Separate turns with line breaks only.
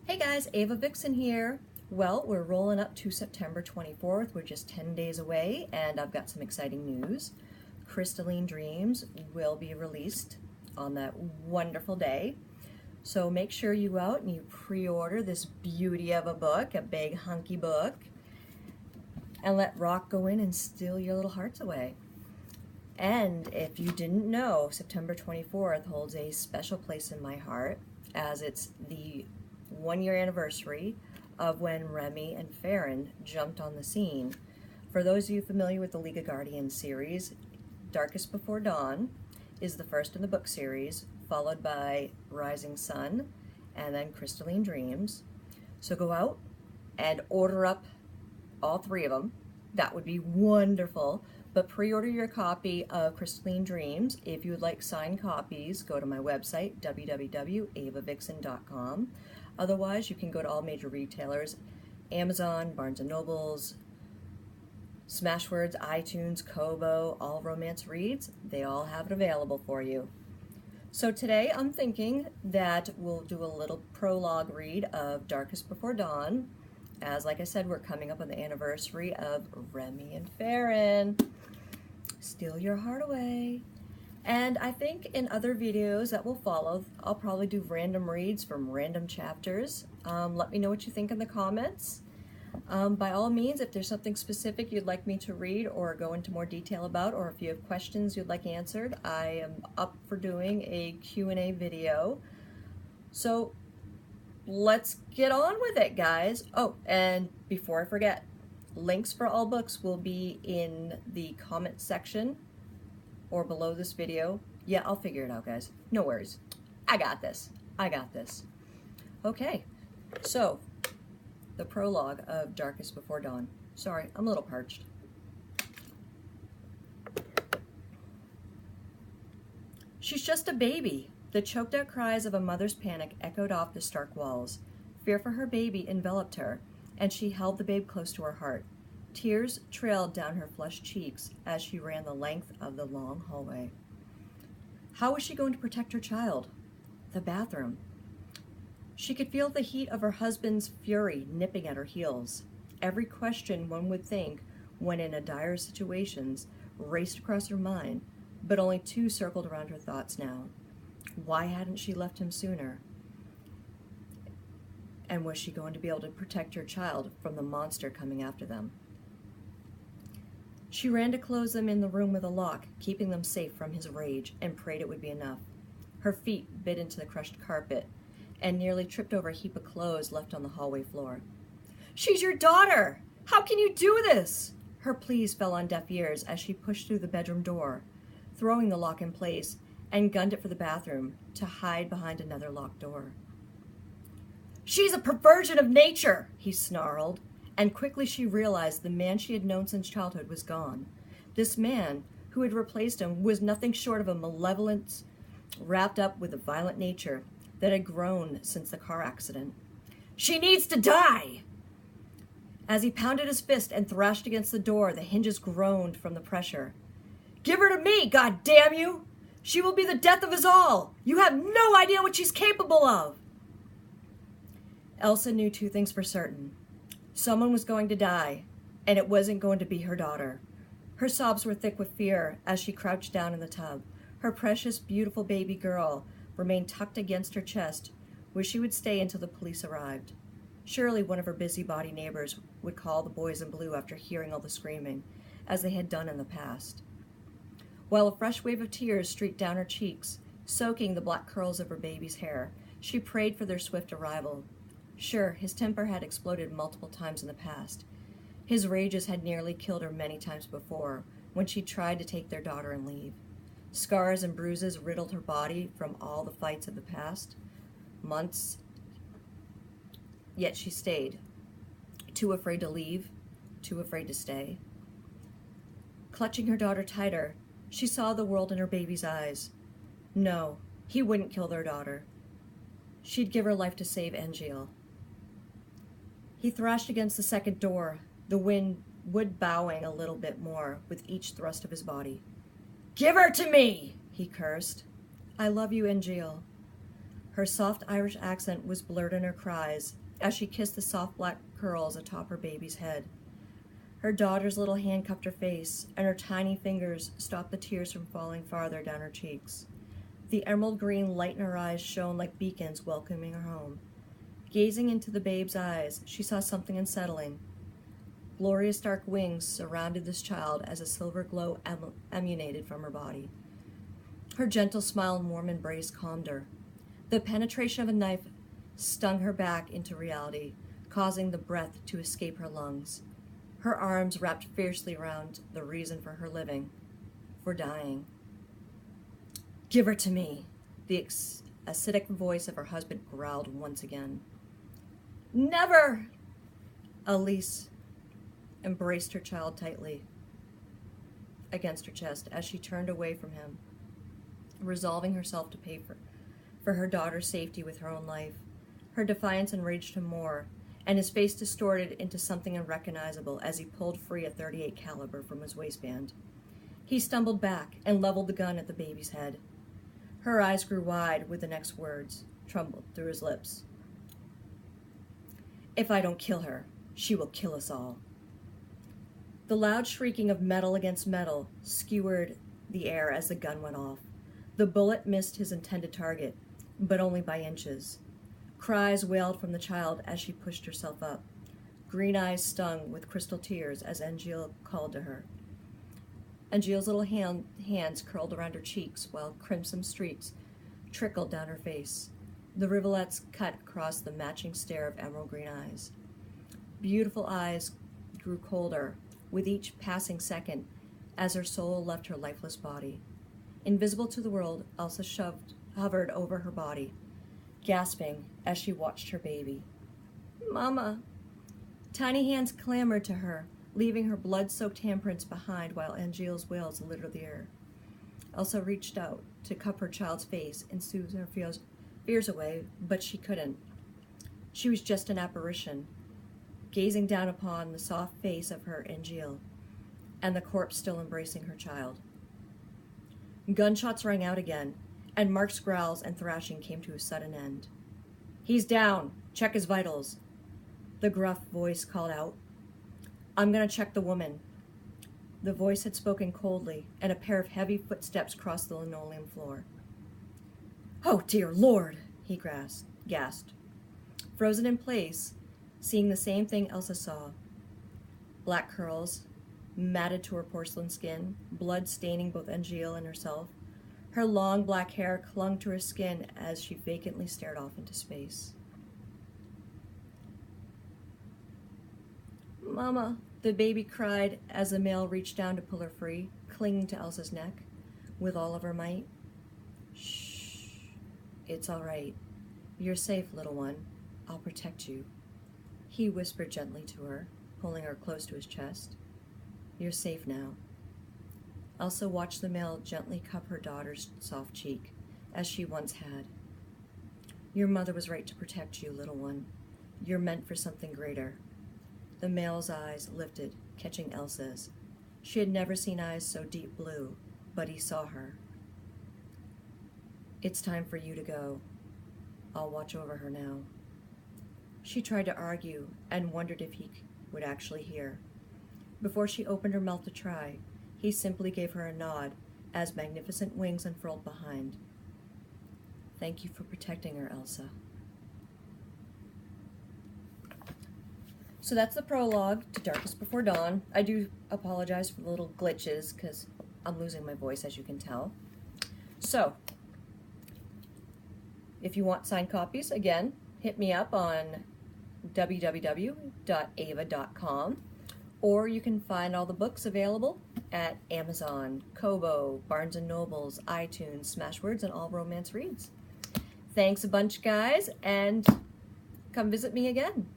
Hey guys, Ava Vixen here. Well, we're rolling up to September 24th. We're just 10 days away, and I've got some exciting news. Crystalline Dreams will be released on that wonderful day. So make sure you go out and you pre-order this beauty of a book, a big hunky book, and let rock go in and steal your little hearts away. And if you didn't know, September 24th holds a special place in my heart, as it's the 1-year anniversary of when Remi and Ferrian jumped on the scene. For those of you familiar with the League of Guardians series, Darkest Before Dawn is the first in the book series, followed by Rising Sun, and then Crystalline Dreams. So go out and order up all three of them. That would be wonderful. But pre-order your copy of Crystalline Dreams. If you would like signed copies, go to my website, www.avavixen.com. Otherwise, you can go to all major retailers, Amazon, Barnes & Nobles, Smashwords, iTunes, Kobo, all romance reads. They all have it available for you. So today I'm thinking that we'll do a little prologue read of Darkest Before Dawn, as like I said, we're coming up on the anniversary of Remi and Ferrian. Steal your heart away. And I think in other videos that will follow, I'll probably do random reads from random chapters. Let me know what you think in the comments. By all means, if there's something specific you'd like me to read or go into more detail about, or if you have questions you'd like answered, I am up for doing a Q&A video. So let's get on with it, guys. Oh, and before I forget, links for all books will be in the comment section or below this video. Yeah, I'll figure it out, guys. No worries. I got this. I got this. Okay, so the prologue of Darkest Before Dawn. Sorry, I'm a little parched. She's just a baby. The choked out cries of a mother's panic echoed off the stark walls. Fear for her baby enveloped her, and she held the babe close to her heart. Tears trailed down her flushed cheeks as she ran the length of the long hallway. How was she going to protect her child? The bathroom. She could feel the heat of her husband's fury nipping at her heels. Every question one would think when in a dire situations raced across her mind, but only two circled around her thoughts now. Why hadn't she left him sooner? And was she going to be able to protect her child from the monster coming after them? She ran to close them in the room with a lock, keeping them safe from his rage, and prayed it would be enough. Her feet bit into the crushed carpet and nearly tripped over a heap of clothes left on the hallway floor. "She's your daughter! How can you do this?" Her pleas fell on deaf ears as she pushed through the bedroom door, throwing the lock in place, and gunned it for the bathroom to hide behind another locked door. "She's a perversion of nature," he snarled, and quickly she realized the man she had known since childhood was gone. This man who had replaced him was nothing short of a malevolence wrapped up with a violent nature that had grown since the car accident. "She needs to die!" As he pounded his fist and thrashed against the door, the hinges groaned from the pressure. "Give her to me, God damn you! She will be the death of us all! You have no idea what she's capable of!" Elsa knew two things for certain. Someone was going to die, and it wasn't going to be her daughter. Her sobs were thick with fear as she crouched down in the tub. Her precious, beautiful baby girl remained tucked against her chest, where she would stay until the police arrived. Surely one of her busybody neighbors would call the boys in blue after hearing all the screaming, as they had done in the past. While a fresh wave of tears streaked down her cheeks, soaking the black curls of her baby's hair, she prayed for their swift arrival. Sure, his temper had exploded multiple times in the past. His rages had nearly killed her many times before, when she tried to take their daughter and leave. Scars and bruises riddled her body from all the fights of the past months, yet she stayed, too afraid to leave, too afraid to stay. Clutching her daughter tighter, she saw the world in her baby's eyes. No, he wouldn't kill their daughter. She'd give her life to save Angeal. He thrashed against the second door, the wind wood bowing a little bit more with each thrust of his body. "Give her to me!" he cursed. "I love you, Angeal." Her soft Irish accent was blurred in her cries as she kissed the soft black curls atop her baby's head. Her daughter's little hand cupped her face, and her tiny fingers stopped the tears from falling farther down her cheeks. The emerald green light in her eyes shone like beacons welcoming her home. Gazing into the babe's eyes, she saw something unsettling. Glorious dark wings surrounded this child as a silver glow emanated from her body. Her gentle smile and warm embrace calmed her. The penetration of a knife stung her back into reality, causing the breath to escape her lungs. Her arms wrapped fiercely around the reason for her living, for dying. "Give her to me," the acidic voice of her husband growled once again. "Never!" Elise embraced her child tightly against her chest as she turned away from him, resolving herself to pay for her daughter's safety with her own life. Her defiance enraged him more, and his face distorted into something unrecognizable as he pulled free a .38 caliber from his waistband. He stumbled back and leveled the gun at the baby's head. Her eyes grew wide with the next words trembled through his lips. "If I don't kill her, she will kill us all." The loud shrieking of metal against metal skewered the air as the gun went off. The bullet missed his intended target, but only by inches. Cries wailed from the child as she pushed herself up. Green eyes stung with crystal tears as Angel called to her. Angel's little hands curled around her cheeks while crimson streaks trickled down her face. The rivulets cut across the matching stare of emerald green eyes. Beautiful eyes grew colder with each passing second as her soul left her lifeless body. Invisible to the world, Elsa hovered over her body, gasping as she watched her baby. "Mama!" Tiny hands clamored to her, leaving her blood-soaked handprints behind while Angel's wails littered the air. Elsa reached out to cup her child's face and soothe her fears away, but she couldn't. She was just an apparition, gazing down upon the soft face of her Angel, and the corpse still embracing her child. Gunshots rang out again, and Mark's growls and thrashing came to a sudden end. "He's down. Check his vitals," the gruff voice called out. "I'm going to check the woman." The voice had spoken coldly, and a pair of heavy footsteps crossed the linoleum floor. "Oh, dear Lord!" he gasped. Frozen in place, seeing the same thing Elsa saw. Black curls, matted to her porcelain skin, blood staining both Angel and herself. Her long black hair clung to her skin as she vacantly stared off into space. "Mama," the baby cried as the male reached down to pull her free, clinging to Elsa's neck with all of her might. "Shh, it's all right. You're safe, little one. I'll protect you," he whispered gently to her, pulling her close to his chest. "You're safe now." Elsa watched the male gently cup her daughter's soft cheek, as she once had. "Your mother was right to protect you, little one. You're meant for something greater." The male's eyes lifted, catching Elsa's. She had never seen eyes so deep blue, but he saw her. "It's time for you to go. I'll watch over her now." She tried to argue and wondered if he would actually hear. Before she opened her mouth to try, he simply gave her a nod as magnificent wings unfurled behind. "Thank you for protecting her, Elsa." So that's the prologue to Darkest Before Dawn. I do apologize for the little glitches because I'm losing my voice, as you can tell. So, if you want signed copies, again, hit me up on www.ava.com, or you can find all the books available at Amazon, Kobo, Barnes & Nobles, iTunes, Smashwords, and All Romance Reads. Thanks a bunch, guys, and come visit me again.